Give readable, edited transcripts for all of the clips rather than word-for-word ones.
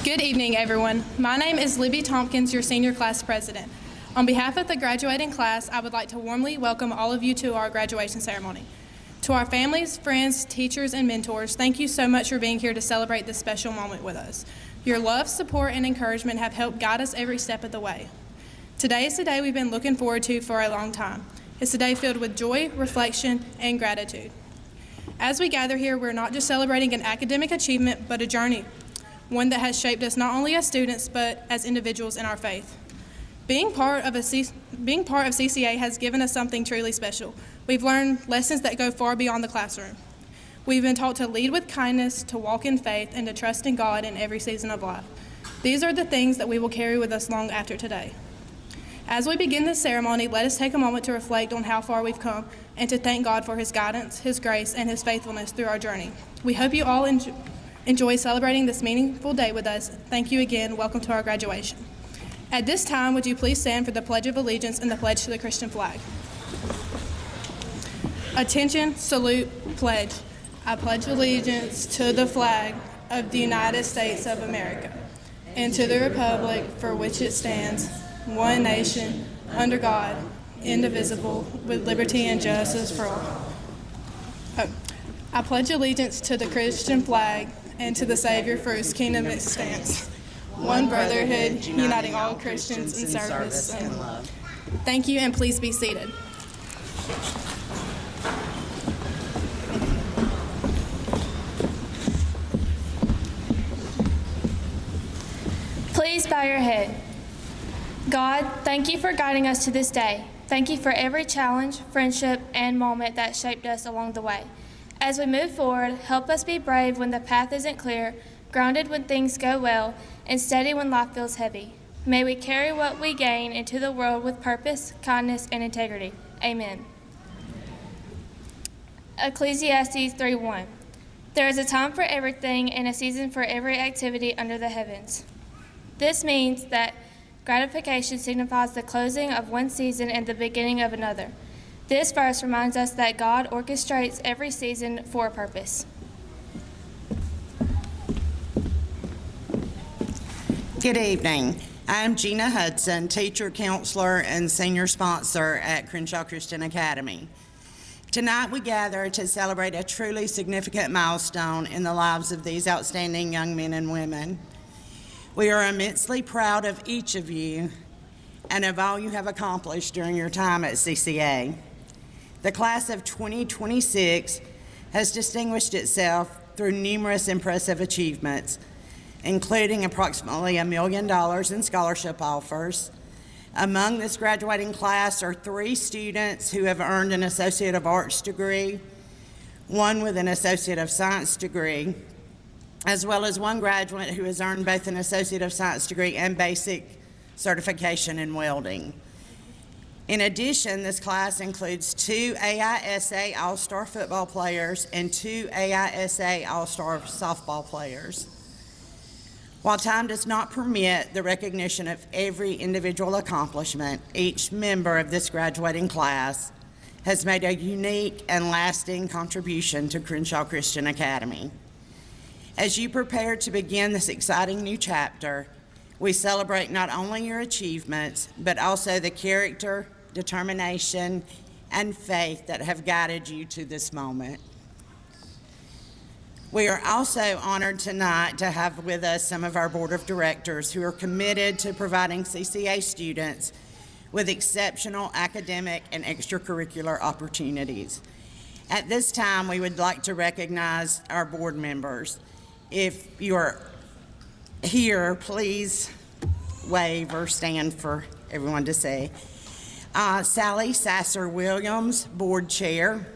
Good evening, everyone. My name is Libby Tompkins, your senior class president. On behalf of the graduating class, I would like to warmly welcome all of you to our graduation ceremony. To our families, friends, teachers, and mentors, thank you so much for being here to celebrate this special moment with us. Your love, support, and encouragement have helped guide us every step of the way. Today is the day we've been looking forward to for a long time. It's a day filled with joy, reflection, and gratitude. As we gather here, we're not just celebrating an academic achievement, but a journey, one that has shaped us not only as students, but as individuals in our faith. Being part of CCA has given us something truly special. We've learned lessons that go far beyond the classroom. We've been taught to lead with kindness, to walk in faith, and to trust in God in every season of life. These are the things that we will carry with us long after today. As we begin this ceremony, let us take a moment to reflect on how far we've come and to thank God for His guidance, His grace, and His faithfulness through our journey. We hope you all enjoy celebrating this meaningful day with us. Thank you again. Welcome to our graduation. At this time, would you please stand for the Pledge of Allegiance and the pledge to the Christian flag? Attention, salute, pledge. I pledge allegiance to the flag of the United States of America and to the republic for which it stands, one nation, under God, indivisible, with liberty and justice for all. I pledge allegiance to the Christian flag and to the Savior for whose kingdom it stands, one brotherhood, uniting all Christians in service and love. Thank you, and please be seated. Please bow your head. God, thank you for guiding us to this day. Thank you for every challenge, friendship, and moment that shaped us along the way. As we move forward, help us be brave when the path isn't clear, grounded when things go well, and steady when life feels heavy. May we carry what we gain into the world with purpose, kindness, and integrity. Amen. Ecclesiastes 3:1. There is a time for everything and a season for every activity under the heavens. This means that gratification signifies the closing of one season and the beginning of another. This verse reminds us that God orchestrates every season for a purpose. Good evening. I'm Gina Hudson, teacher, counselor, and senior sponsor at Crenshaw Christian Academy. Tonight we gather to celebrate a truly significant milestone in the lives of these outstanding young men and women. We are immensely proud of each of you and of all you have accomplished during your time at CCA. The class of 2026 has distinguished itself through numerous impressive achievements, including approximately $1 million in scholarship offers. Among this graduating class are 3 students who have earned an Associate of Arts degree, 1 with an Associate of Science degree, as well as 1 graduate who has earned both an Associate of Science degree and basic certification in welding. In addition, this class includes 2 AISA All-Star football players and 2 AISA All-Star softball players. While time does not permit the recognition of every individual accomplishment, each member of this graduating class has made a unique and lasting contribution to Crenshaw Christian Academy. As you prepare to begin this exciting new chapter, we celebrate not only your achievements, but also the character, determination, and faith that have guided you to this moment. We are also honored tonight to have with us some of our board of directors who are committed to providing CCA students with exceptional academic and extracurricular opportunities. At this time, we would like to recognize our board members. If you're here, please wave or stand for everyone to see. Sally Sasser-Williams, Board Chair.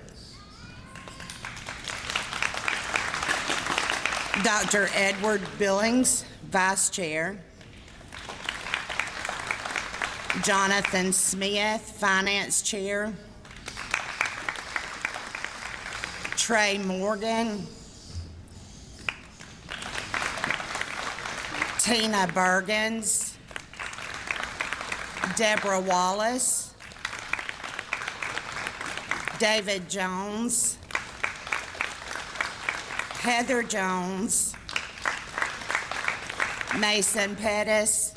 Dr. Edward Billings, Vice Chair. Jonathan Smith, Finance Chair. Trey Morgan. Tina Bergens. Deborah Wallace. David Jones. Heather Jones. Mason Pettis.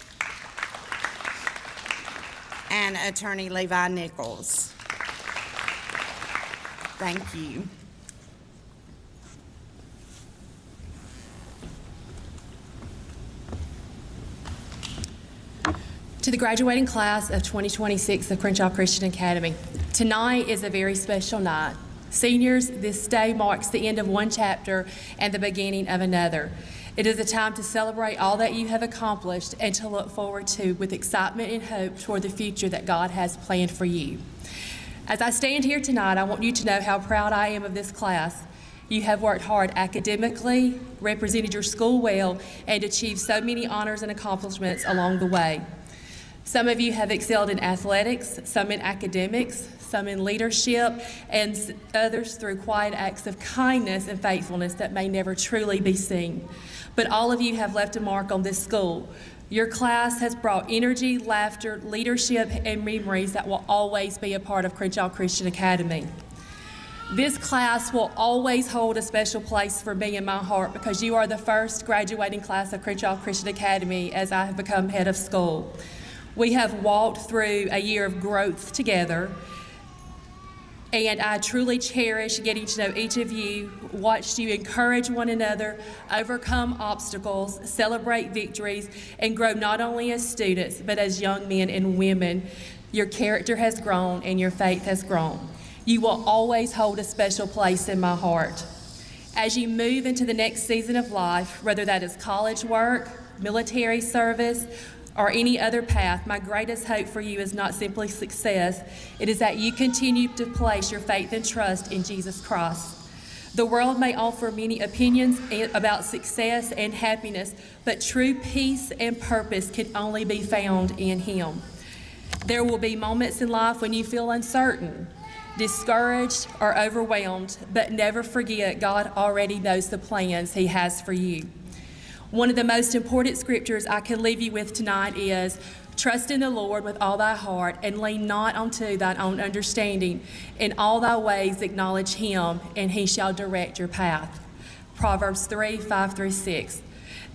And Attorney Levi Nichols. Thank you. To the graduating class of 2026 of Crenshaw Christian Academy, tonight is a very special night. Seniors, this day marks the end of one chapter and the beginning of another. It is a time to celebrate all that you have accomplished and to look forward to with excitement and hope toward the future that God has planned for you. As I stand here tonight, I want you to know how proud I am of this class You have worked hard academically, represented your school well, and achieved so many honors and accomplishments along the way. Some of you have excelled in athletics, some in academics, some in leadership, and others through quiet acts of kindness and faithfulness that may never truly be seen. But all of you have left a mark on this school. Your class has brought energy, laughter, leadership, and memories that will always be a part of Crenshaw Christian Academy. This class will always hold a special place for me in my heart because you are the first graduating class of Crenshaw Christian Academy as I have become head of school. We have walked through a year of growth together, and I truly cherish getting to know each of you, watched you encourage one another, overcome obstacles, celebrate victories, and grow not only as students, but as young men and women. Your character has grown and your faith has grown. You will always hold a special place in my heart. As you move into the next season of life, whether that is college work, military service, or any other path, my greatest hope for you is not simply success. It is that you continue to place your faith and trust in Jesus Christ. The world may offer many opinions about success and happiness, but true peace and purpose can only be found in Him. There will be moments in life when you feel uncertain, discouraged, or overwhelmed, but never forget God already knows the plans He has for you. One of the most important scriptures I can leave you with tonight is, trust in the Lord with all thy heart and lean not unto thine own understanding. In all thy ways acknowledge Him, and He shall direct your path. Proverbs 3:5-6.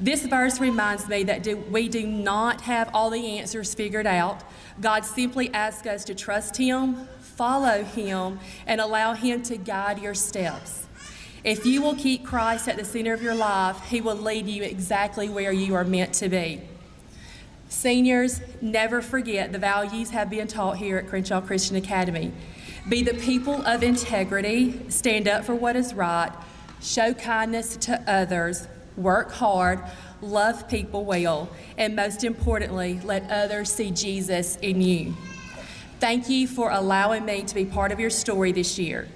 This verse reminds me that we do not have all the answers figured out. God simply asks us to trust Him, follow Him, and allow Him to guide your steps. If you will keep Christ at the center of your life, He will lead you exactly where you are meant to be. Seniors, never forget the values have been taught here at Crenshaw Christian Academy. Be the people of integrity, stand up for what is right, show kindness to others, work hard, love people well, and most importantly, let others see Jesus in you. Thank you for allowing me to be part of your story this year.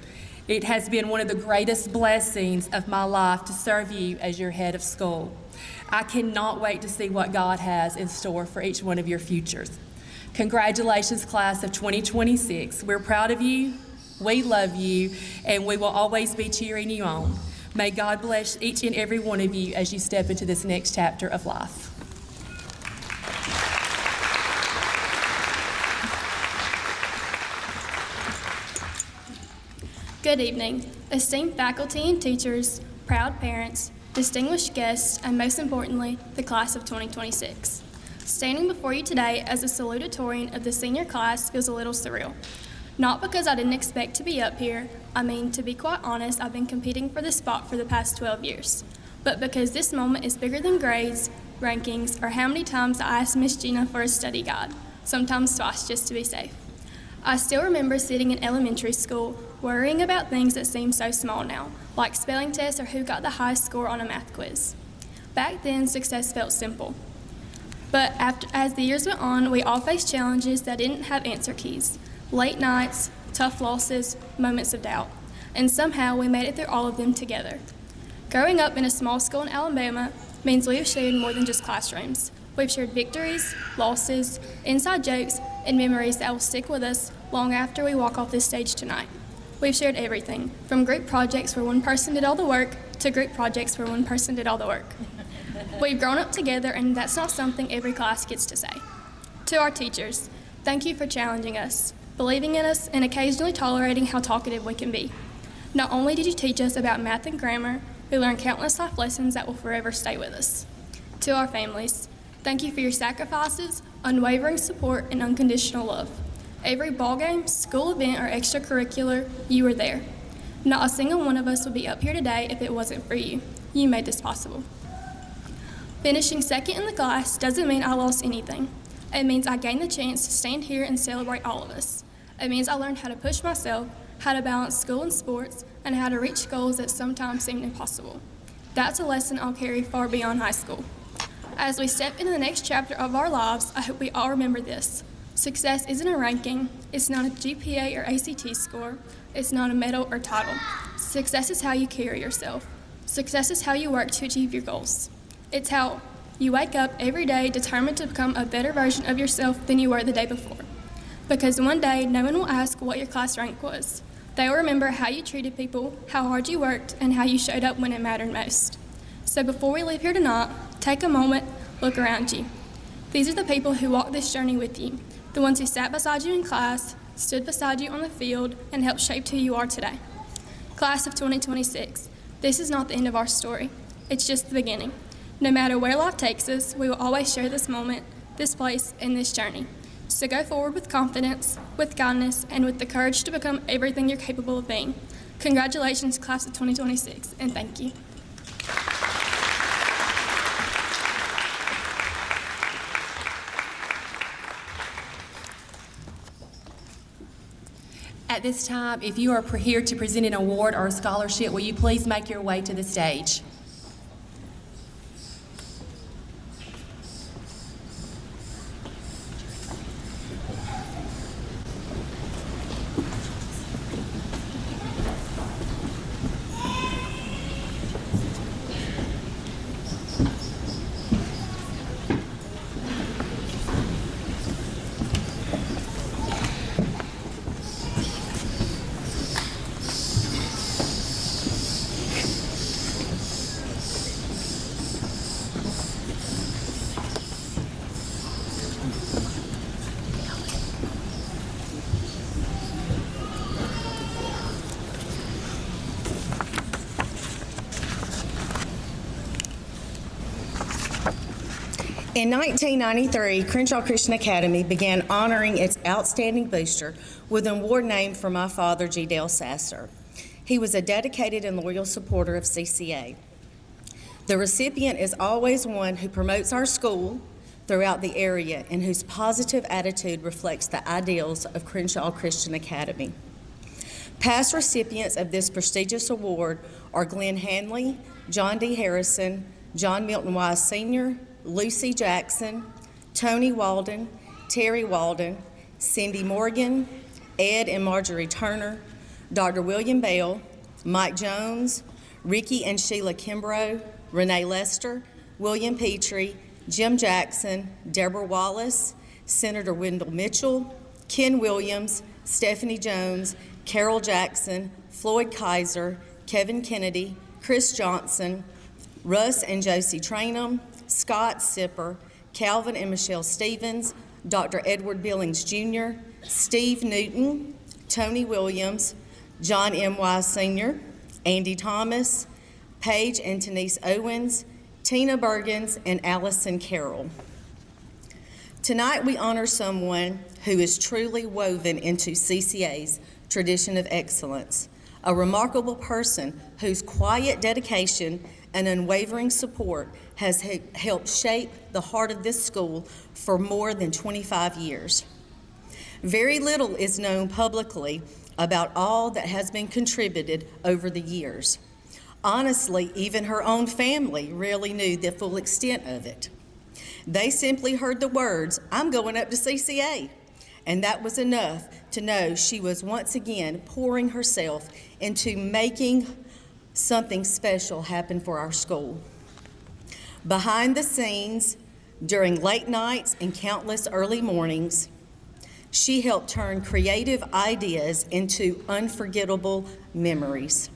It has been one of the greatest blessings of my life to serve you as your head of school. I cannot wait to see what God has in store for each one of your futures. Congratulations, class of 2026. We're proud of you, we love you, and we will always be cheering you on. May God bless each and every one of you as you step into this next chapter of life. Good evening, esteemed faculty and teachers, proud parents, distinguished guests, and most importantly, the class of 2026. Standing before you today as a salutatorian of the senior class feels a little surreal. Not because I didn't expect to be up here, to be quite honest, I've been competing for this spot for the past 12 years, but because this moment is bigger than grades, rankings, or how many times I asked Miss Gina for a study guide, sometimes twice just to be safe. I still remember sitting in elementary school, worrying about things that seem so small now, like spelling tests or who got the highest score on a math quiz. Back then, success felt simple. But as the years went on, we all faced challenges that didn't have answer keys. Late nights, tough losses, moments of doubt. And somehow we made it through all of them together. Growing up in a small school in Alabama means we have shared more than just classrooms. We've shared victories, losses, inside jokes, and memories that will stick with us long after we walk off this stage tonight. We've shared everything, from group projects where one person did all the work to group projects where one person did all the work. We've grown up together, and that's not something every class gets to say. To our teachers, thank you for challenging us, believing in us, and occasionally tolerating how talkative we can be. Not only did you teach us about math and grammar, we learned countless life lessons that will forever stay with us. To our families, thank you for your sacrifices, unwavering support, and unconditional love. Every ball game, school event, or extracurricular, you were there. Not a single one of us would be up here today if it wasn't for you. You made this possible. Finishing second in the class doesn't mean I lost anything. It means I gained the chance to stand here and celebrate all of us. It means I learned how to push myself, how to balance school and sports, and how to reach goals that sometimes seemed impossible. That's a lesson I'll carry far beyond high school. As we step into the next chapter of our lives, I hope we all remember this. Success isn't a ranking, it's not a GPA or ACT score, is not a medal or title. Success is how you carry yourself. Success is how you work to achieve your goals. It's how you wake up every day determined to become a better version of yourself than you were the day before. Because one day, no one will ask what your class rank was. They will remember how you treated people, how hard you worked, and how you showed up when it mattered most. So before we leave here tonight, take a moment, look around you. These are the people who walked this journey with you, the ones who sat beside you in class, stood beside you on the field, and helped shape who you are today. Class of 2026, this is not the end of our story. It's just the beginning. No matter where life takes us, we will always share this moment, this place, and this journey. So go forward with confidence, with kindness, and with the courage to become everything you're capable of being. Congratulations, Class of 2026, and thank you. At this time, if you are here to present an award or a scholarship, will you please make your way to the stage? In 1993, Crenshaw Christian Academy began honoring its outstanding booster with an award named for my father, G. Dale Sasser. He was a dedicated and loyal supporter of CCA. The recipient is always one who promotes our school throughout the area and whose positive attitude reflects the ideals of Crenshaw Christian Academy. Past recipients of this prestigious award are Glenn Hanley, John D. Harrison, John Milton Wise Sr., Lucy Jackson, Tony Walden, Terry Walden, Cindy Morgan, Ed and Marjorie Turner, Dr. William Bell, Mike Jones, Ricky and Sheila Kimbrough, Renee Lester, William Petrie, Jim Jackson, Deborah Wallace, Senator Wendell Mitchell, Ken Williams, Stephanie Jones, Carol Jackson, Floyd Kaiser, Kevin Kennedy, Chris Johnson, Russ and Josie Trainum, Scott Sipper, Calvin and Michelle Stevens, Dr. Edward Billings Jr., Steve Newton, Tony Williams, John M. Wise Sr., Andy Thomas, Paige and Denise Owens, Tina Bergens, and Allison Carroll. Tonight we honor someone who is truly woven into CCA's tradition of excellence, a remarkable person whose quiet dedication and unwavering support has helped shape the heart of this school for more than 25 years. Very little is known publicly about all that has been contributed over the years. Honestly, even her own family rarely knew the full extent of it. They simply heard the words, "I'm going up to CCA," and that was enough to know she was once again pouring herself into making something special happen for our school. Behind the scenes, during late nights and countless early mornings, she helped turn creative ideas into unforgettable memories.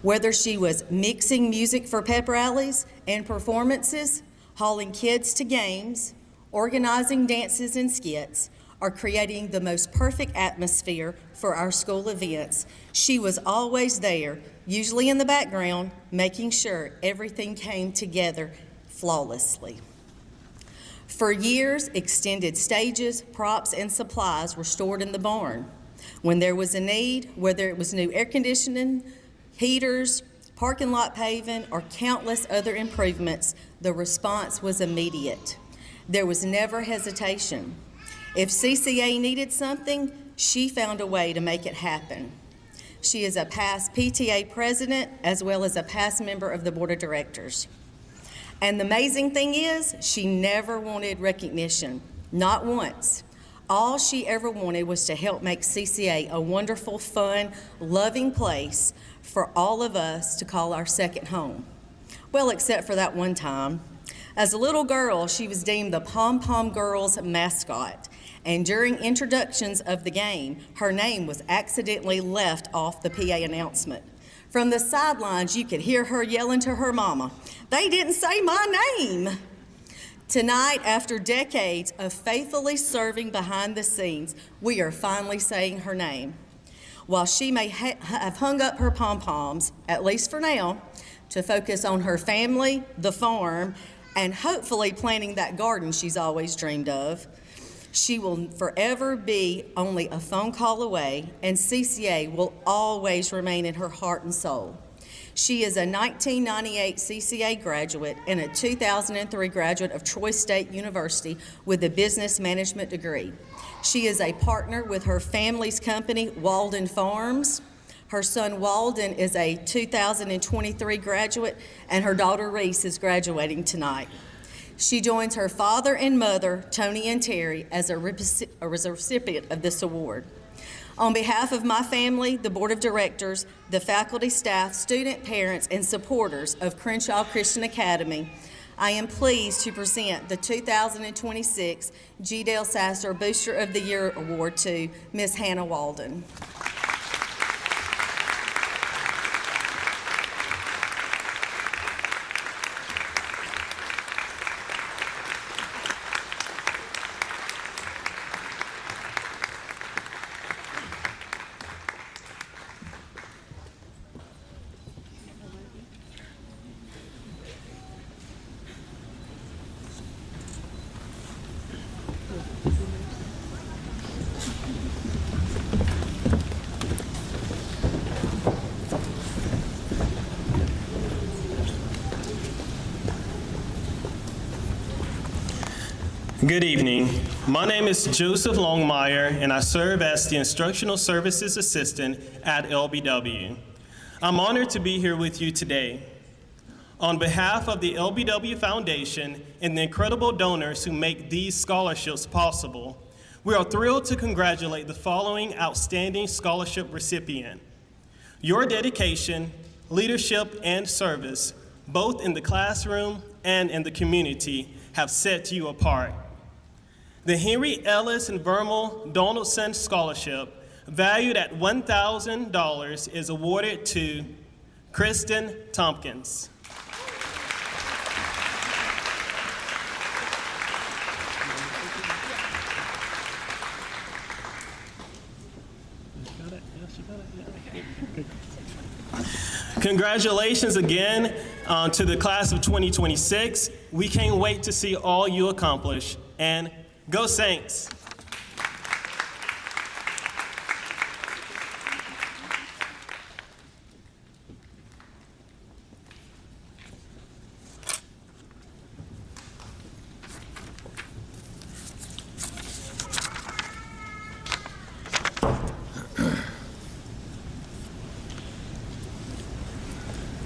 Whether she was mixing music for pep rallies and performances, hauling kids to games, organizing dances and skits, or creating the most perfect atmosphere for our school events, she was always there, usually in the background, making sure everything came together flawlessly. For years, extended stages, props, and supplies were stored in the barn. When there was a need, whether it was new air conditioning, heaters, parking lot paving, or countless other improvements, the response was immediate. There was never hesitation. If CCA needed something, she found a way to make it happen. She is a past PTA president as well as a past member of the board of directors. And the amazing thing is, she never wanted recognition, not once. All she ever wanted was to help make CCA a wonderful, fun, loving place for all of us to call our second home. Well, except for that one time. As a little girl, she was deemed the Pom Pom Girls mascot, and during introductions of the game, her name was accidentally left off the PA announcement. From the sidelines, you could hear her yelling to her mama, "They didn't say my name!" Tonight, after decades of faithfully serving behind the scenes, we are finally saying her name. While she may have hung up her pom-poms, at least for now, to focus on her family, the farm, and hopefully planting that garden she's always dreamed of, she will forever be only a phone call away, and CCA will always remain in her heart and soul. She is a 1998 CCA graduate and a 2003 graduate of Troy State University with a business management degree. She is a partner with her family's company, Walden Farms. Her son Walden is a 2023 graduate, and her daughter Reese is graduating tonight. She joins her father and mother, Tony and Terry, as a recipient of this award. On behalf of my family, the Board of Directors, the faculty, staff, student parents, and supporters of Crenshaw Christian Academy, I am pleased to present the 2026 G. Dale Sasser Booster of the Year Award to Ms. Hannah Walden. Good evening. My name is Joseph Longmire, and I serve as the Instructional Services Assistant at LBW. I'm honored to be here with you today. On behalf of the LBW Foundation and the incredible donors who make these scholarships possible, we are thrilled to congratulate the following outstanding scholarship recipient. Your dedication, leadership, and service, both in the classroom and in the community, have set you apart. The Henry Ellis and Vermal Donaldson Scholarship, valued at $1,000, is awarded to Kristen Tompkins. Congratulations again to the class of 2026. We can't wait to see all you accomplish, and go Saints!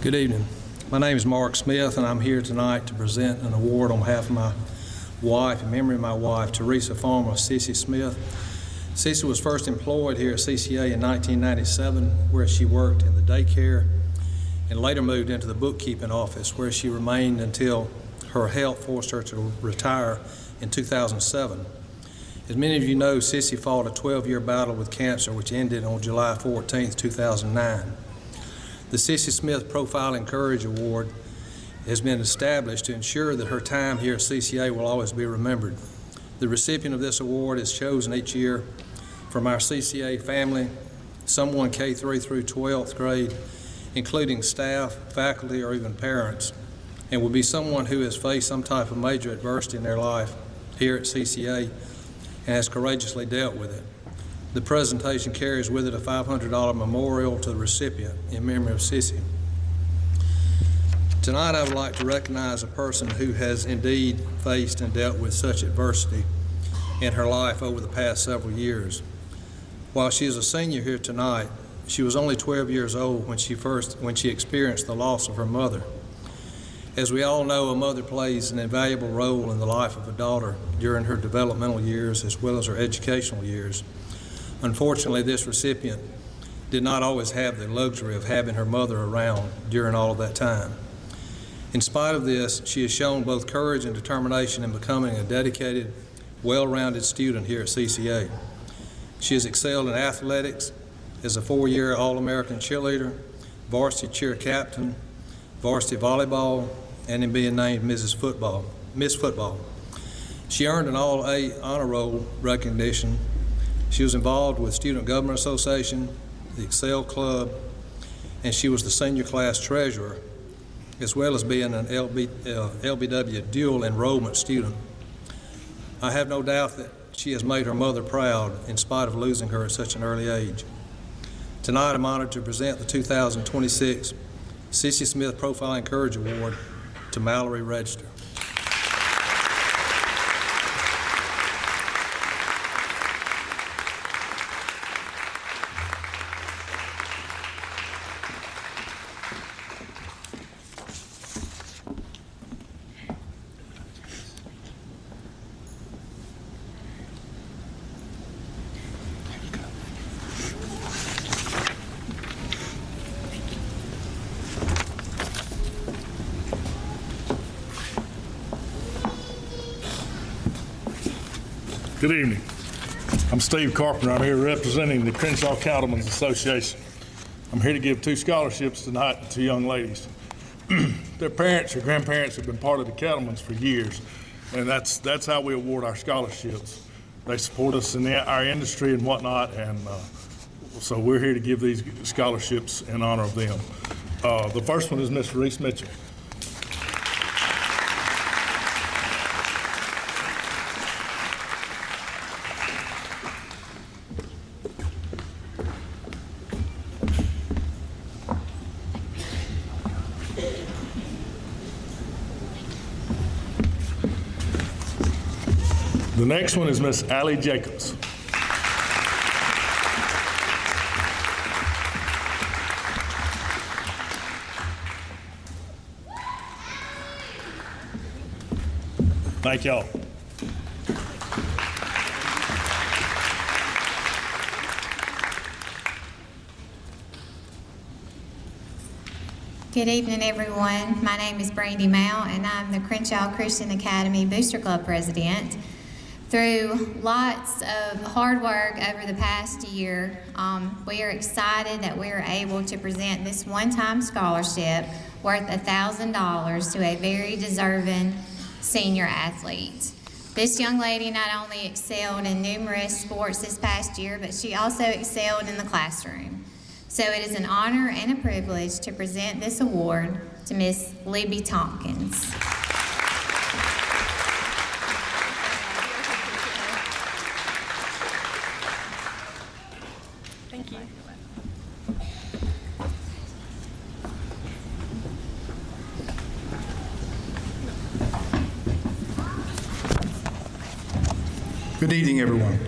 Good evening. My name is Mark Smith, and I'm here tonight to present an award on behalf of my wife, in memory of my wife, Teresa Farmer Sissy Smith. Sissy was first employed here at CCA in 1997, where she worked in the daycare, and later moved into the bookkeeping office, where she remained until her health forced her to retire in 2007. As many of you know, Sissy fought a 12-year battle with cancer, which ended on July 14, 2009. The Sissy Smith Profile and Courage Award has been established to ensure that her time here at CCA will always be remembered. The recipient of this award is chosen each year from our CCA family, someone K-3 through 12th grade, including staff, faculty, or even parents, and will be someone who has faced some type of major adversity in their life here at CCA and has courageously dealt with it. The presentation carries with it a $500 memorial to the recipient in memory of Sissy. Tonight I would like to recognize a person who has indeed faced and dealt with such adversity in her life over the past several years. While she is a senior here tonight, she was only 12 years old when she experienced the loss of her mother. As we all know, a mother plays an invaluable role in the life of a daughter during her developmental years as well as her educational years. Unfortunately, this recipient did not always have the luxury of having her mother around during all of that time. In spite of this, she has shown both courage and determination in becoming a dedicated, well-rounded student here at CCA. She has excelled in athletics as a 4-year All-American cheerleader, varsity cheer captain, varsity volleyball, and in being named Miss Football. She earned an All-A honor roll recognition. She was involved with Student Government Association, the Excel Club, and she was the senior class treasurer, as well as being an LBW dual enrollment student. I have no doubt that she has made her mother proud in spite of losing her at such an early age. Tonight, I'm honored to present the 2026 CC Smith Profiling Courage Award to Mallory Register. Good evening. I'm Steve Carpenter. I'm here representing the Crenshaw Cattlemen's Association. I'm here to give 2 scholarships tonight to 2 young ladies. Their parents or grandparents have been part of the Cattlemen's for years, and that's how we award our scholarships. They support us in our industry and whatnot, and so we're here to give these scholarships in honor of them. The first one is Miss Reese Mitchell. The next one is Miss Allie Jacobs. Thank y'all. Good evening, everyone. My name is Brandy Mount, and I'm the Crenshaw Christian Academy Booster Club President. Through lots of hard work over the past year, we are excited that we are able to present this one-time scholarship worth $1,000 to a very deserving senior athlete. This young lady not only excelled in numerous sports this past year, but she also excelled in the classroom. So it is an honor and a privilege to present this award to Miss Libby Tompkins. Thank you. Good evening, everyone.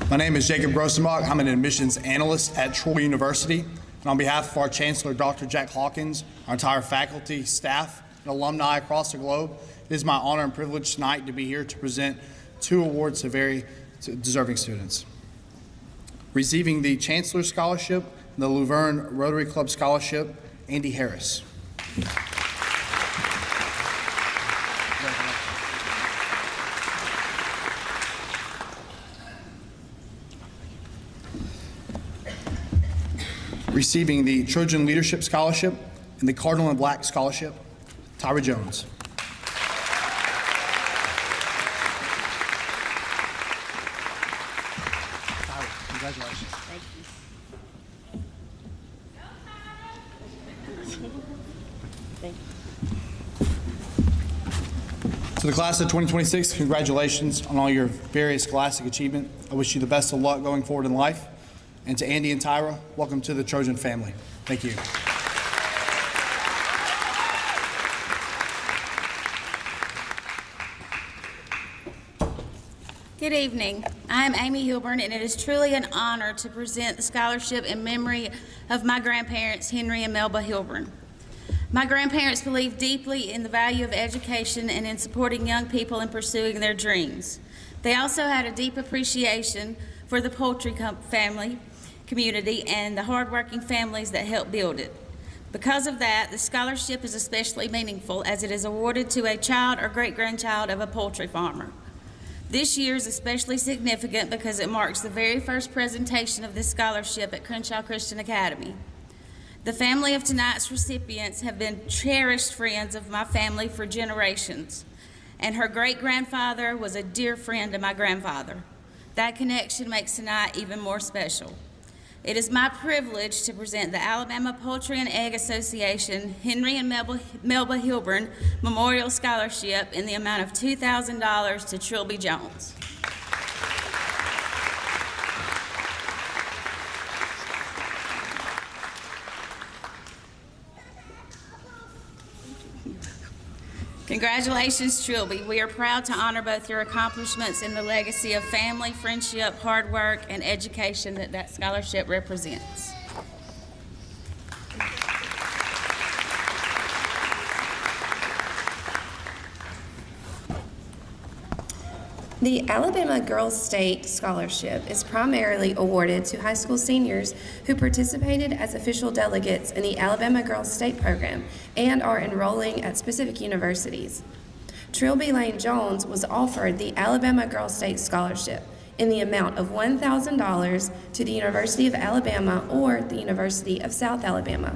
My name is Jacob Grossenbach. I'm an admissions analyst at Troy University. And on behalf of our Chancellor, Dr. Jack Hawkins, our entire faculty, staff, and alumni across the globe, it is my honor and privilege tonight to be here to present 2 awards to very deserving students. Receiving the Chancellor Scholarship and the Luverne Rotary Club Scholarship, Andy Harris. Receiving the Trojan Leadership Scholarship and the Cardinal and Black Scholarship, Tyra Jones. Tyra, congratulations. Thank you. To the class of 2026, congratulations on all your various scholastic achievement. I wish you the best of luck going forward in life. And to Andy and Tyra, welcome to the Trojan family. Thank you. Good evening. I am Amy Hilburn, and it is truly an honor to present the scholarship in memory of my grandparents, Henry and Melba Hilburn. My grandparents believed deeply in the value of education and in supporting young people in pursuing their dreams. They also had a deep appreciation for the poultry family community and the hardworking families that helped build it. Because of that, the scholarship is especially meaningful as it is awarded to a child or great-grandchild of a poultry farmer. This year is especially significant because it marks the very first presentation of this scholarship at Crenshaw Christian Academy. The family of tonight's recipients have been cherished friends of my family for generations, and her great-grandfather was a dear friend of my grandfather. That connection makes tonight even more special. It is my privilege to present the Alabama Poultry and Egg Association Henry and Melba Hilburn Memorial Scholarship in the amount of $2,000 to Trilby Jones. Congratulations, Trilby. We are proud to honor both your accomplishments and the legacy of family, friendship, hard work, and education that scholarship represents. The Alabama Girls State Scholarship is primarily awarded to high school seniors who participated as official delegates in the Alabama Girls State program and are enrolling at specific universities. Trilby Lane Jones was offered the Alabama Girls State Scholarship in the amount of $1,000 to the University of Alabama or the University of South Alabama.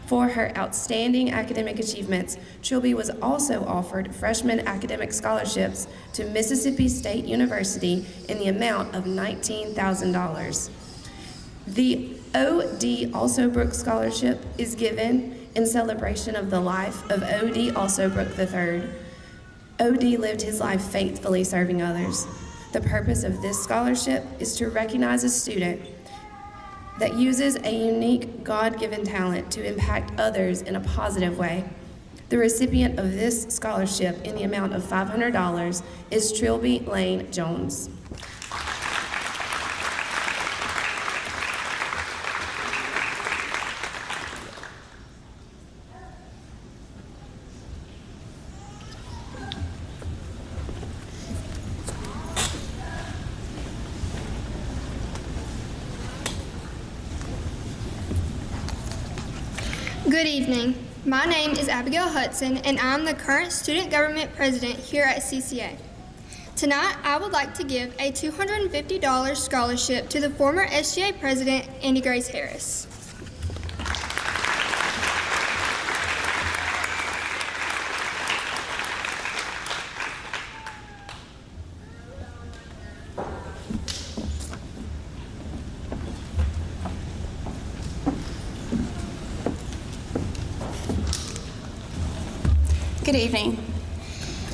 For her outstanding academic achievements, Trilby was also offered freshman academic scholarships to Mississippi State University in the amount of $19,000. The O.D. Alsobrook Scholarship is given in celebration of the life of O.D. Alsobrook III. O.D. lived his life faithfully serving others. The purpose of this scholarship is to recognize a student that uses a unique God-given talent to impact others in a positive way. The recipient of this scholarship in the amount of $500 is Trilby Lane Jones. Good evening. My name is Abigail Hudson, and I'm the current student government president here at CCA. Tonight, I would like to give a $250 scholarship to the former SGA president, Andy Grace Harris. Good evening.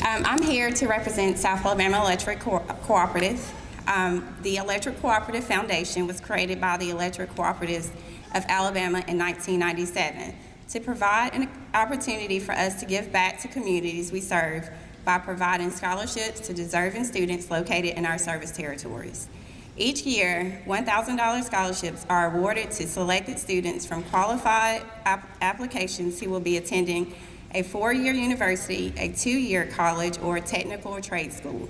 I'm here to represent South Alabama Electric Cooperative. The Electric Cooperative Foundation was created by the Electric Cooperatives of Alabama in 1997 to provide an opportunity for us to give back to communities we serve by providing scholarships to deserving students located in our service territories. Each year, $1,000 scholarships are awarded to selected students from qualified applications who will be attending a 4-year university, a 2-year college, or a technical or trade school.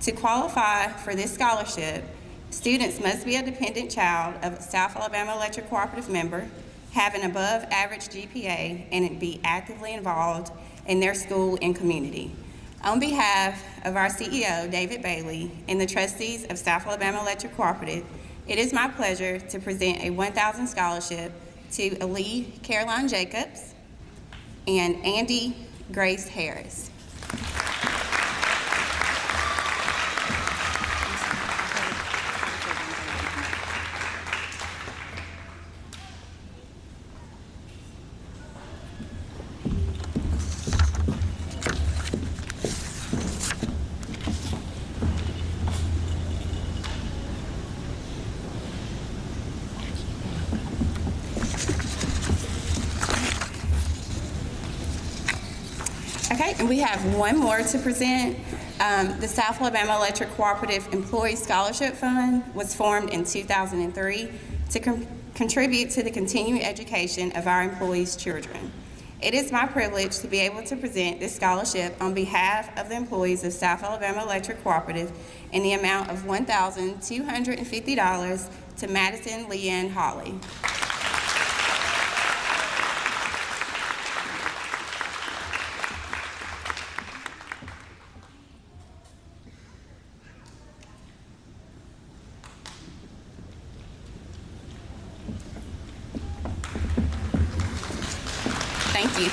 To qualify for this scholarship, students must be a dependent child of a South Alabama Electric Cooperative member, have an above average GPA, and be actively involved in their school and community. On behalf of our CEO, David Bailey, and the trustees of South Alabama Electric Cooperative, it is my pleasure to present a $1,000 scholarship to Ali Caroline Jacobs and Andy Grace Harris. Okay, and we have one more to present. The South Alabama Electric Cooperative Employee Scholarship Fund was formed in 2003 to contribute to the continuing education of our employees' children. It is my privilege to be able to present this scholarship on behalf of the employees of South Alabama Electric Cooperative in the amount of $1,250 to Madison Leanne Hawley. Thank you.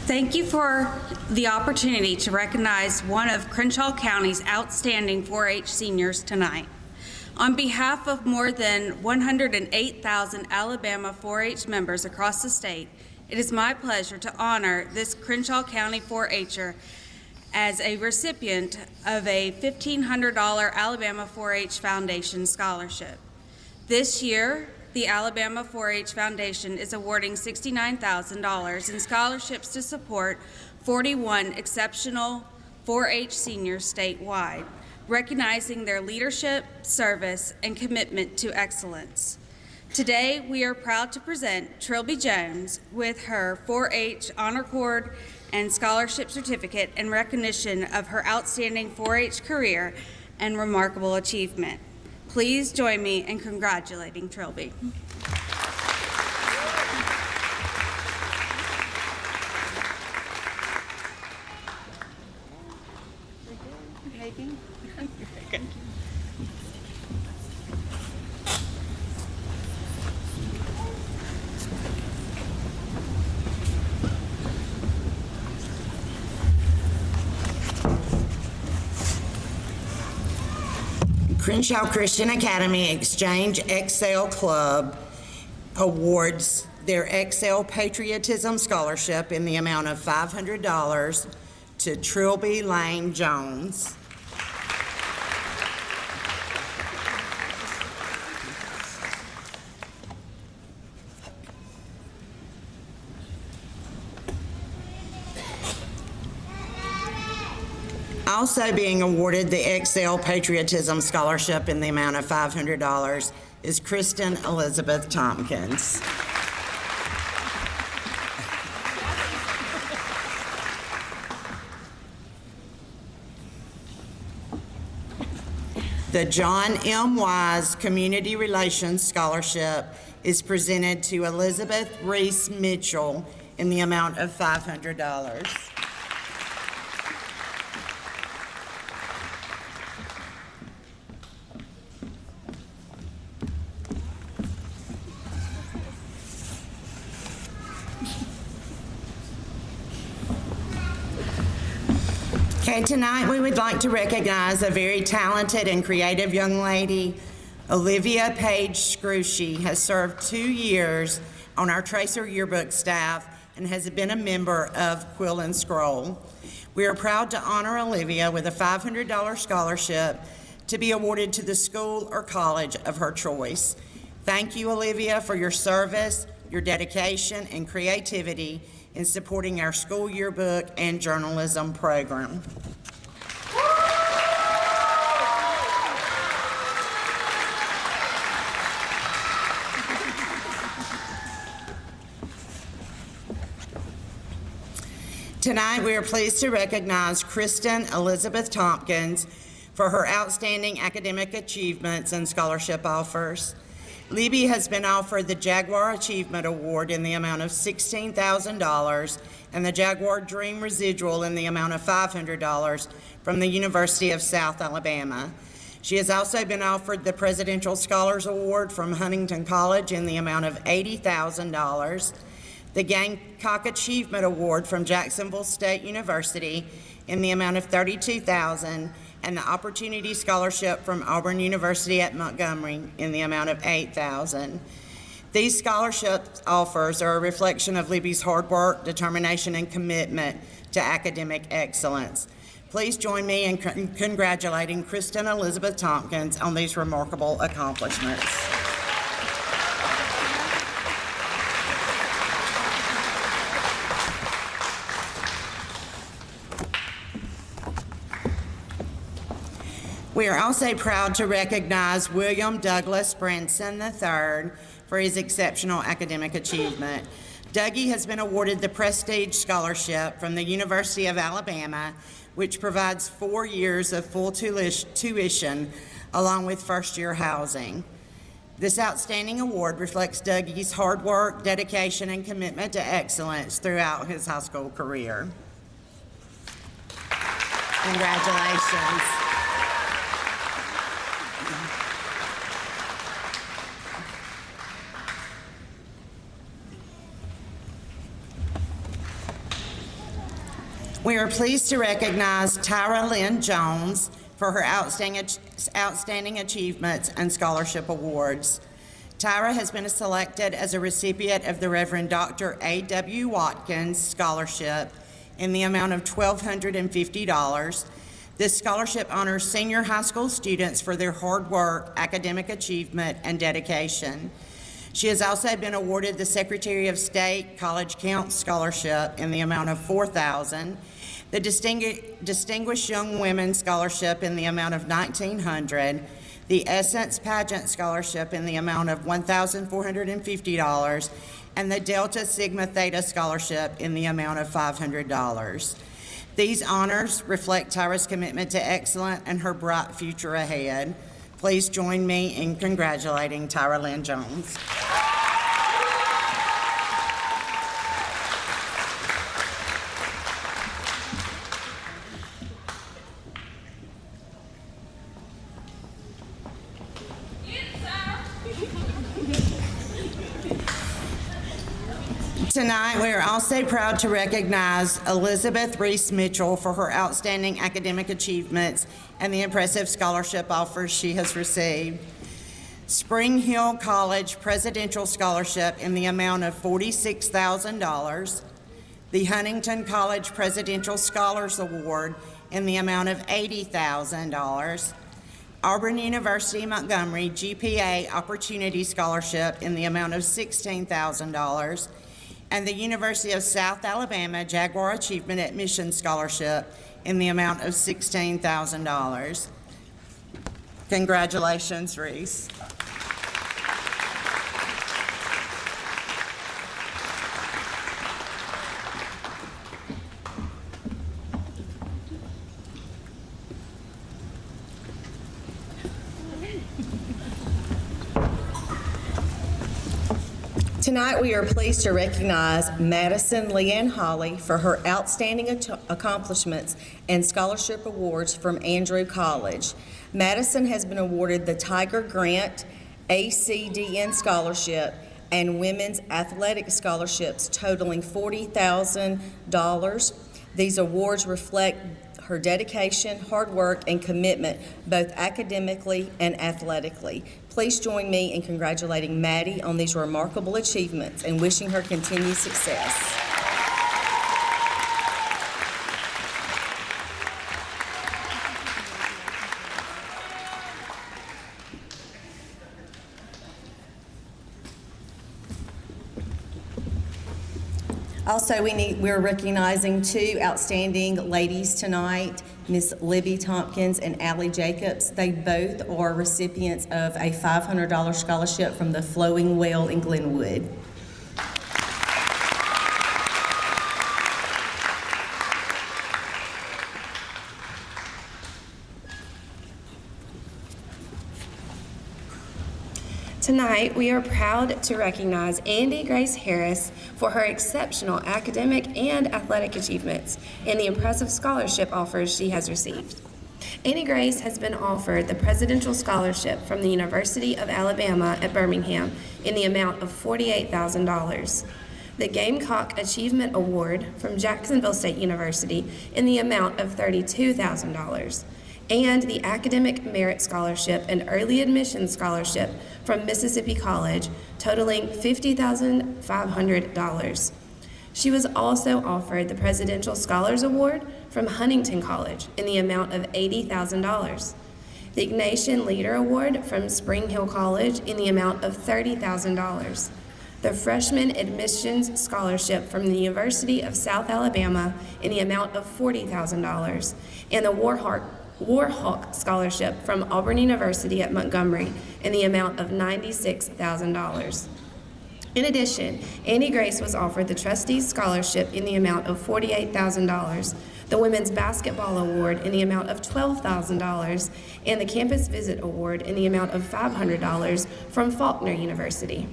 Thank you for the opportunity to recognize one of Crenshaw County's outstanding 4-H seniors tonight. On behalf of more than 108,000 Alabama 4-H members across the state, it is my pleasure to honor this Crenshaw County 4-H'er as a recipient of a $1,500 Alabama 4-H Foundation scholarship. This year, the Alabama 4-H Foundation is awarding $69,000 in scholarships to support 41 exceptional 4-H seniors statewide, recognizing their leadership, service, and commitment to excellence. Today, we are proud to present Trilby Jones with her 4-H Honor Cord and Scholarship Certificate in recognition of her outstanding 4-H career and remarkable achievement. Please join me in congratulating Trilby. Crenshaw Christian Academy Exchange Excel Club awards their Excel Patriotism Scholarship in the amount of $500 to Trilby Lane Jones. Also being awarded the Excel Patriotism Scholarship in the amount of $500 is Kristen Elizabeth Tompkins. The John M. Wise Community Relations Scholarship is presented to Elizabeth Reese Mitchell in the amount of $500. Okay, tonight we would like to recognize a very talented and creative young lady. Olivia Page Scrushy has served 2 years on our Tracer yearbook staff and has been a member of Quill and Scroll. We are proud to honor Olivia with a $500 scholarship to be awarded to the school or college of her choice. Thank you, Olivia, for your service, your dedication, and creativity in supporting our school yearbook and journalism program. Tonight, we are pleased to recognize Kristen Elizabeth Tompkins for her outstanding academic achievements and scholarship offers. Libby has been offered the Jaguar Achievement Award in the amount of $16,000 and the Jaguar Dream Residual in the amount of $500 from the University of South Alabama. She has also been offered the Presidential Scholars Award from Huntington College in the amount of $80,000, the Gamecock Achievement Award from Jacksonville State University in the amount of $32,000, and the Opportunity Scholarship from Auburn University at Montgomery in the amount of $8,000. These scholarship offers are a reflection of Libby's hard work, determination, and commitment to academic excellence. Please join me in congratulating Kristen Elizabeth Tompkins on these remarkable accomplishments. We are also proud to recognize William Douglas Branson III for his exceptional academic achievement. Dougie has been awarded the Prestige Scholarship from the University of Alabama, which provides 4 years of full tuition along with first-year housing. This outstanding award reflects Dougie's hard work, dedication, and commitment to excellence throughout his high school career. Congratulations. We are pleased to recognize Tyra Lynn Jones for her outstanding achievements and scholarship awards. Tyra has been selected as a recipient of the Reverend Dr. A.W. Watkins Scholarship in the amount of $1,250. This scholarship honors senior high school students for their hard work, academic achievement, and dedication. She has also been awarded the Secretary of State College Count Scholarship in the amount of $4,000, the Distinguished Young Women Scholarship in the amount of $1,900, the Essence Pageant Scholarship in the amount of $1,450, and the Delta Sigma Theta Scholarship in the amount of $500. These honors reflect Tyra's commitment to excellence and her bright future ahead. Please join me in congratulating Tyra Lynn Jones. Tonight, we are also proud to recognize Elizabeth Reese Mitchell for her outstanding academic achievements and the impressive scholarship offers she has received. Spring Hill College Presidential Scholarship in the amount of $46,000, the Huntington College Presidential Scholars Award in the amount of $80,000, Auburn University Montgomery GPA Opportunity Scholarship in the amount of $16,000, and the University of South Alabama Jaguar Achievement Admission Scholarship in the amount of $16,000. Congratulations, Reese. Tonight, we are pleased to recognize Madison Leanne Holly for her outstanding accomplishments and scholarship awards from Andrew College. Madison has been awarded the Tiger Grant ACDN Scholarship and Women's Athletic Scholarships totaling $40,000. These awards reflect her dedication, hard work, and commitment both academically and athletically. Please join me in congratulating Maddie on these remarkable achievements and wishing her continued success. Also, we're recognizing two outstanding ladies tonight, Miss Libby Tompkins and Allie Jacobs. They both are recipients of a $500 scholarship from the Flowing Well in Glenwood. Tonight, we are proud to recognize Andy Grace Harris for her exceptional academic and athletic achievements and the impressive scholarship offers she has received. Andy Grace has been offered the Presidential Scholarship from the University of Alabama at Birmingham in the amount of $48,000, the Gamecock Achievement Award from Jacksonville State University in the amount of $32,000, and the Academic Merit Scholarship and Early Admission Scholarship from Mississippi College, totaling $50,500. She was also offered the Presidential Scholars Award from Huntington College in the amount of $80,000, the Ignatian Leader Award from Spring Hill College in the amount of $30,000, the Freshman Admissions Scholarship from the University of South Alabama in the amount of $40,000, and the Warhawk Scholarship from Auburn University at Montgomery in the amount of $96,000. In addition, Annie Grace was offered the Trustees Scholarship in the amount of $48,000, the Women's Basketball Award in the amount of $12,000, and the Campus Visit Award in the amount of $500 from Faulkner University.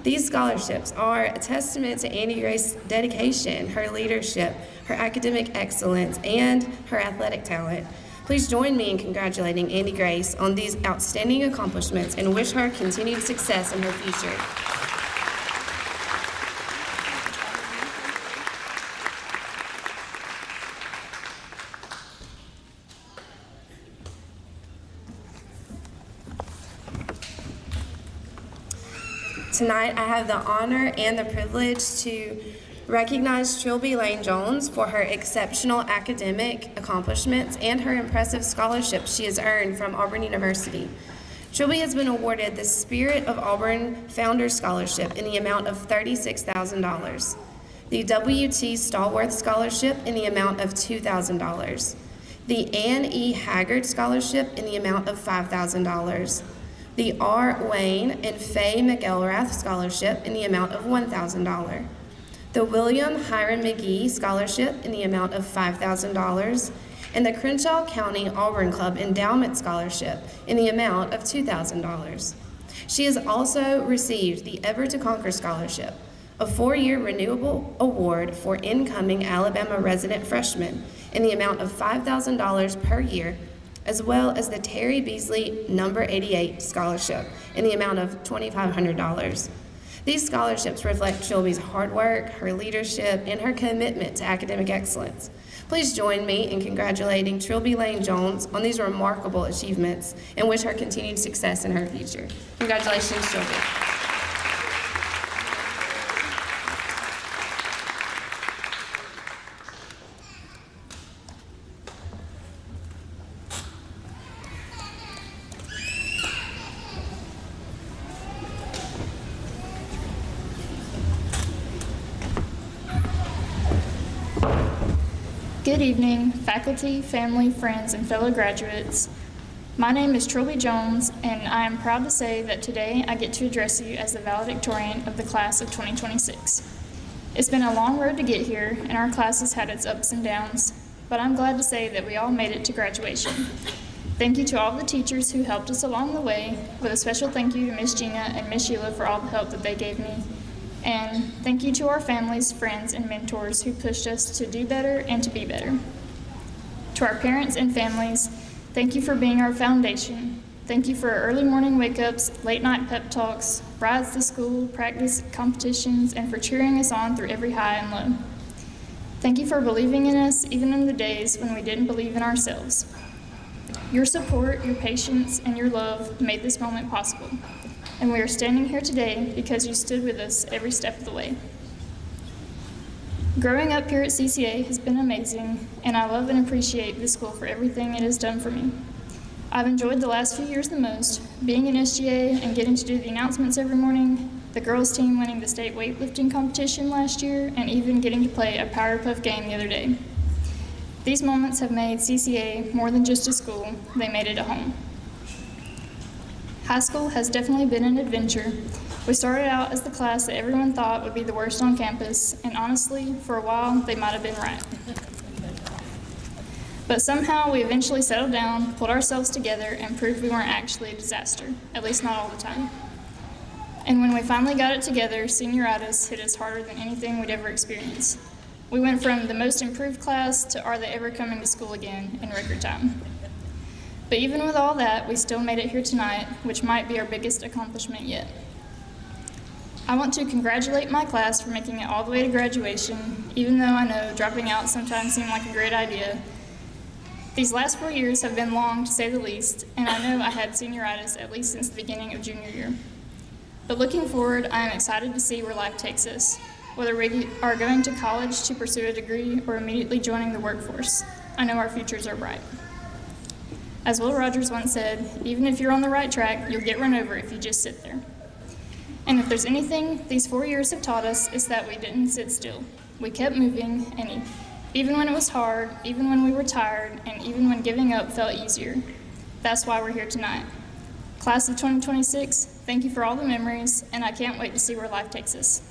These scholarships are a testament to Annie Grace's dedication, her leadership, her academic excellence, and her athletic talent. Please join me in congratulating Annie Grace on these outstanding accomplishments and wish her continued success in her future. Tonight, I have the honor and the privilege to recognize Trilby Lane Jones for her exceptional academic accomplishments and her impressive scholarship she has earned from Auburn University. Trilby has been awarded the Spirit of Auburn Founders Scholarship in the amount of $36,000, the W.T. Stallworth Scholarship in the amount of $2,000, the Ann E. Haggard Scholarship in the amount of $5,000, the R. Wayne and Faye McElrath Scholarship in the amount of $1,000, the William Hiram McGee Scholarship in the amount of $5,000, and the Crenshaw County Auburn Club Endowment Scholarship in the amount of $2,000. She has also received the Ever to Conquer Scholarship, a 4-year renewable award for incoming Alabama resident freshmen in the amount of $5,000 per year, as well as the Terry Beasley Number 88 Scholarship in the amount of $2,500. These scholarships reflect Trilby's hard work, her leadership, and her commitment to academic excellence. Please join me in congratulating Trilby Lane Jones on these remarkable achievements and wish her continued success in her future. Congratulations, Trilby. Good evening, faculty, family, friends, and fellow graduates. My name is Trilby Jones, and I am proud to say that today I get to address you as the valedictorian of the class of 2026. It's been a long road to get here, and our class has had its ups and downs, but I'm glad to say that we all made it to graduation. Thank you to all the teachers who helped us along the way, with a special thank you to Miss Gina and Miss Sheila for all the help that they gave me. And thank you to our families, friends, and mentors who pushed us to do better and to be better. To our parents and families, thank you for being our foundation. Thank you for early morning wake-ups, late night pep talks, rides to school, practice, competitions, and for cheering us on through every high and low. Thank you for believing in us even in the days when we didn't believe in ourselves. Your support, your patience, and your love made this moment possible. And we are standing here today because you stood with us every step of the way. Growing up here at CCA has been amazing, and I love and appreciate this school for everything it has done for me. I've enjoyed the last few years the most, being in SGA and getting to do the announcements every morning, the girls' team winning the state weightlifting competition last year, and even getting to play a Power Puff game the other day. These moments have made CCA more than just a school, they made it a home. High school has definitely been an adventure. We started out as the class that everyone thought would be the worst on campus, and honestly, for a while, they might have been right. But somehow, we eventually settled down, pulled ourselves together, and proved we weren't actually a disaster, at least not all the time. And when we finally got it together, senioritis hit us harder than anything we'd ever experienced. We went from the most improved class to are they ever coming to school again in record time. But even with all that, we still made it here tonight, which might be our biggest accomplishment yet. I want to congratulate my class for making it all the way to graduation, even though I know dropping out sometimes seemed like a great idea. These last 4 years have been long, to say the least, and I know I had senioritis at least since the beginning of junior year. But looking forward, I am excited to see where life takes us, whether we are going to college to pursue a degree or immediately joining the workforce. I know our futures are bright. As Will Rogers once said, even if you're on the right track, you'll get run over if you just sit there. And if there's anything these 4 years have taught us, it's that we didn't sit still. We kept moving, and even when it was hard, even when we were tired, and even when giving up felt easier. That's why we're here tonight. Class of 2026, thank you for all the memories, and I can't wait to see where life takes us.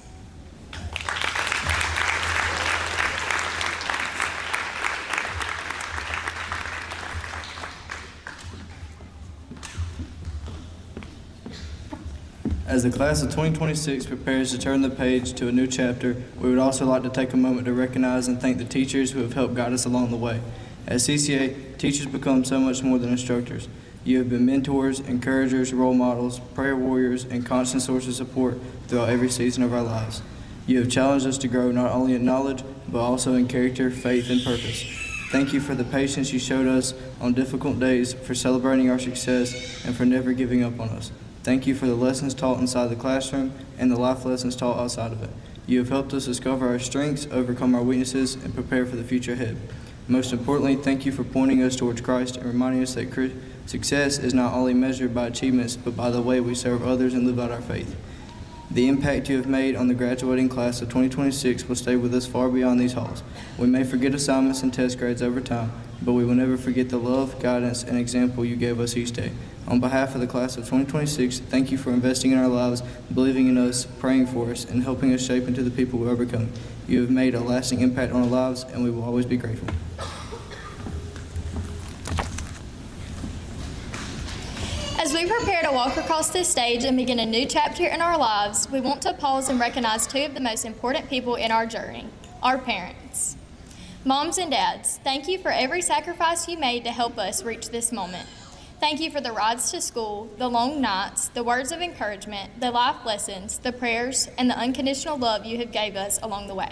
As the class of 2026 prepares to turn the page to a new chapter, we would also like to take a moment to recognize and thank the teachers who have helped guide us along the way. At CCA, teachers become so much more than instructors. You have been mentors, encouragers, role models, prayer warriors, and constant sources of support throughout every season of our lives. You have challenged us to grow not only in knowledge, but also in character, faith, and purpose. Thank you for the patience you showed us on difficult days, for celebrating our success, and for never giving up on us. Thank you for the lessons taught inside the classroom and the life lessons taught outside of it. You have helped us discover our strengths, overcome our weaknesses, and prepare for the future ahead. Most importantly, thank you for pointing us towards Christ and reminding us that success is not only measured by achievements, but by the way we serve others and live out our faith. The impact you have made on the graduating class of 2026 will stay with us far beyond these halls. We may forget assignments and test grades over time, but we will never forget the love, guidance, and example you gave us each day. On behalf of the class of 2026, thank you for investing in our lives, believing in us, praying for us, and helping us shape into the people we are becoming. You have made a lasting impact on our lives, and we will always be grateful. As we prepare to walk across this stage and begin a new chapter in our lives, we want to pause and recognize two of the most important people in our journey, our parents. Moms and dads, thank you for every sacrifice you made to help us reach this moment. Thank you for the rides to school, the long nights, the words of encouragement, the life lessons, the prayers, and the unconditional love you have gave us along the way.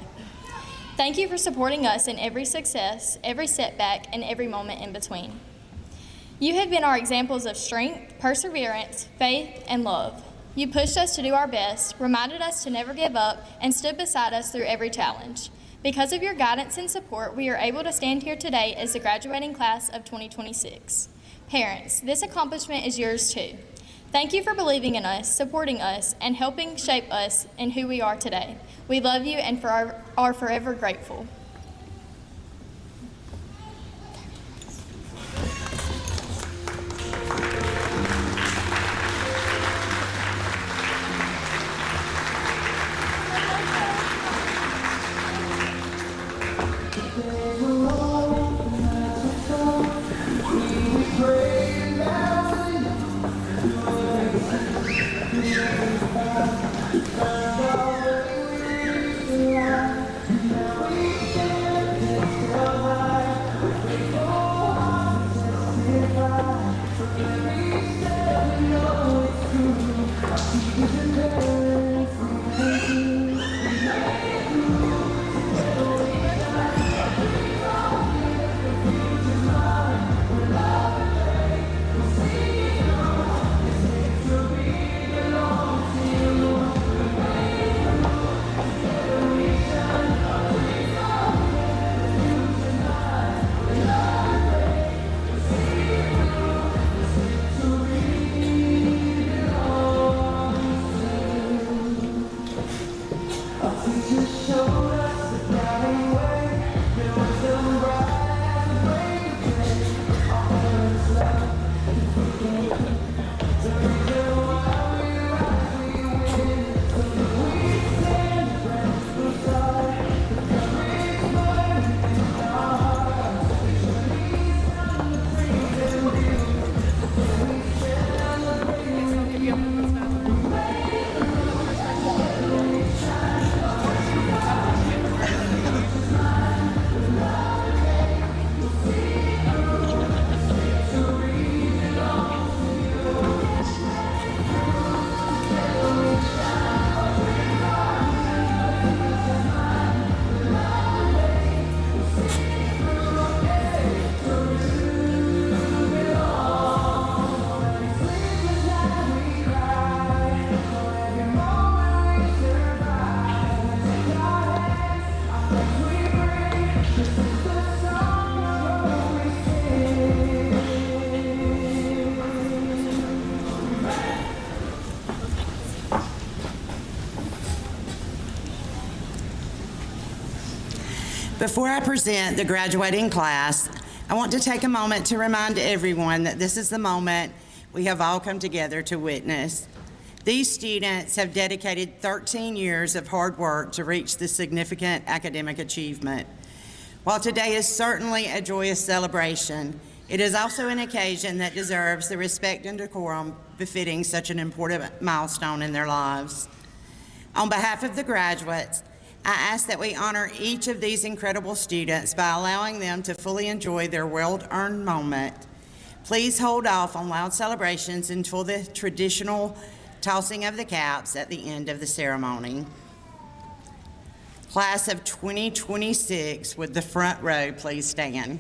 Thank you for supporting us in every success, every setback, and every moment in between. You have been our examples of strength, perseverance, faith, and love. You pushed us to do our best, reminded us to never give up, and stood beside us through every challenge. Because of your guidance and support, we are able to stand here today as the graduating class of 2026. Parents, this accomplishment is yours too. Thank you for believing in us, supporting us, and helping shape us in who we are today. We love you and are forever grateful. Before I present the graduating class, I want to take a moment to remind everyone that this is the moment we have all come together to witness. These students have dedicated 13 years of hard work to reach this significant academic achievement. While today is certainly a joyous celebration, it is also an occasion that deserves the respect and decorum befitting such an important milestone in their lives. On behalf of the graduates, I ask that we honor each of these incredible students by allowing them to fully enjoy their well-earned moment. Please hold off on loud celebrations until the traditional tossing of the caps at the end of the ceremony. Class of 2026, would the front row please stand?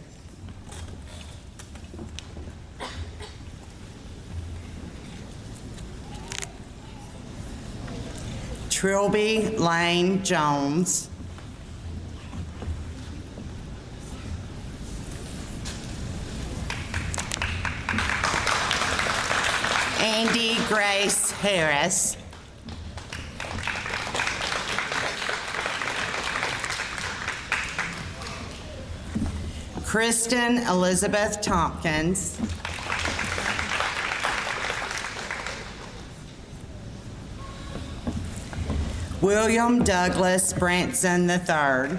Trilby Lane Jones. Andy Grace Harris. Kristen Elizabeth Tompkins. William Douglas Branson III.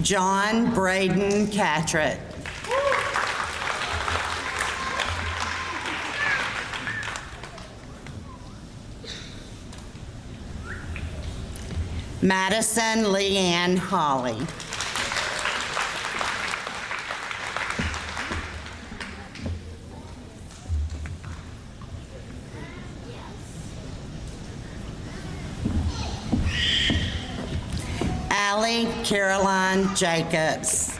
John Braden Catrett. Madison Leanne Hawley. Allie Caroline Jacobs.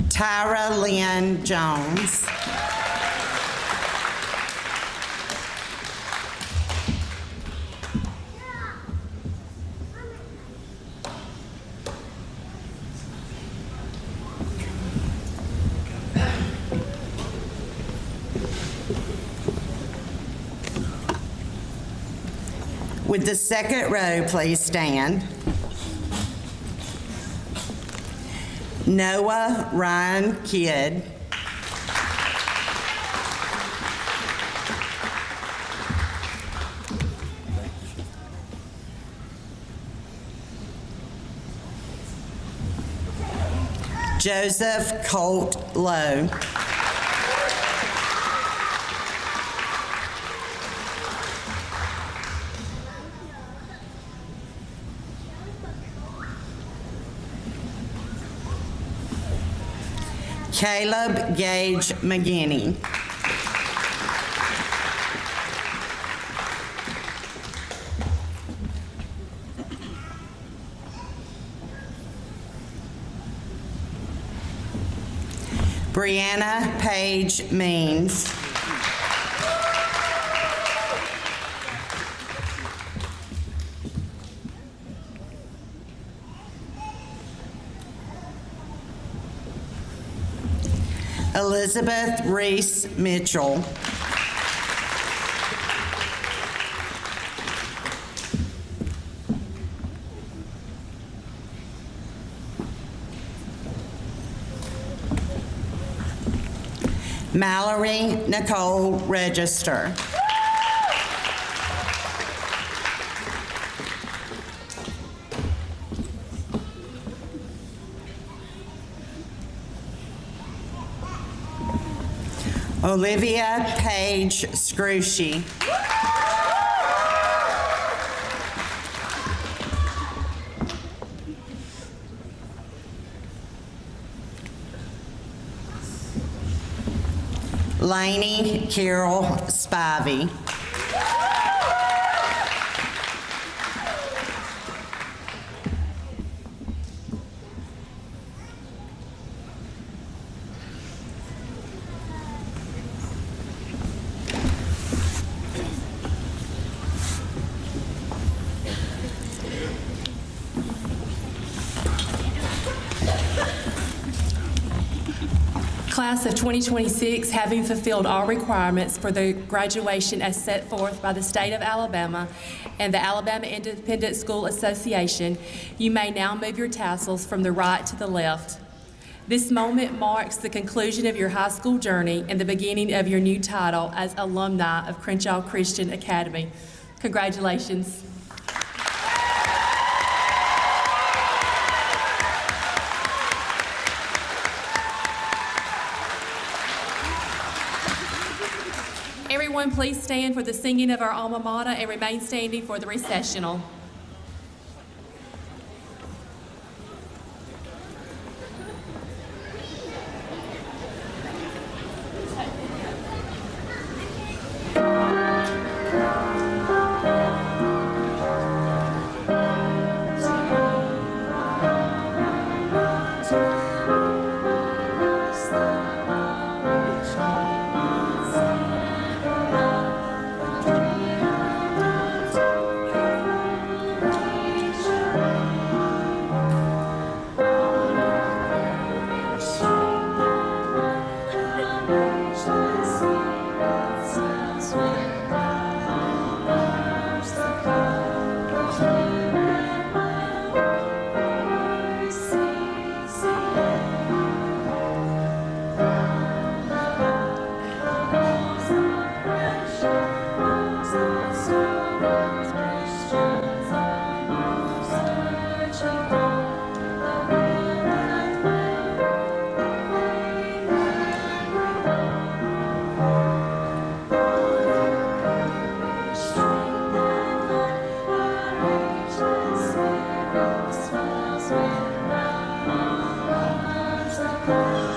Tyra Lynn Jones. Would the second row please stand? Noah Ryan Kidd. Joseph Colt Lowe. Caleb Gage McGinney. Brianna Page Means. Elizabeth Reese Mitchell. Mallory Nicole Register. Olivia Page Scrushy. Lainey Carol Spivey. Class of 2026, having fulfilled all requirements for the graduation as set forth by the state of Alabama and the Alabama Independent School Association, you may now move your tassels from the right to the left. This moment marks the conclusion of your high school journey and the beginning of your new title as alumni of Crenshaw Christian Academy. Congratulations. Everyone, please stand for the singing of our alma mater and remain standing for the recessional. Thank you.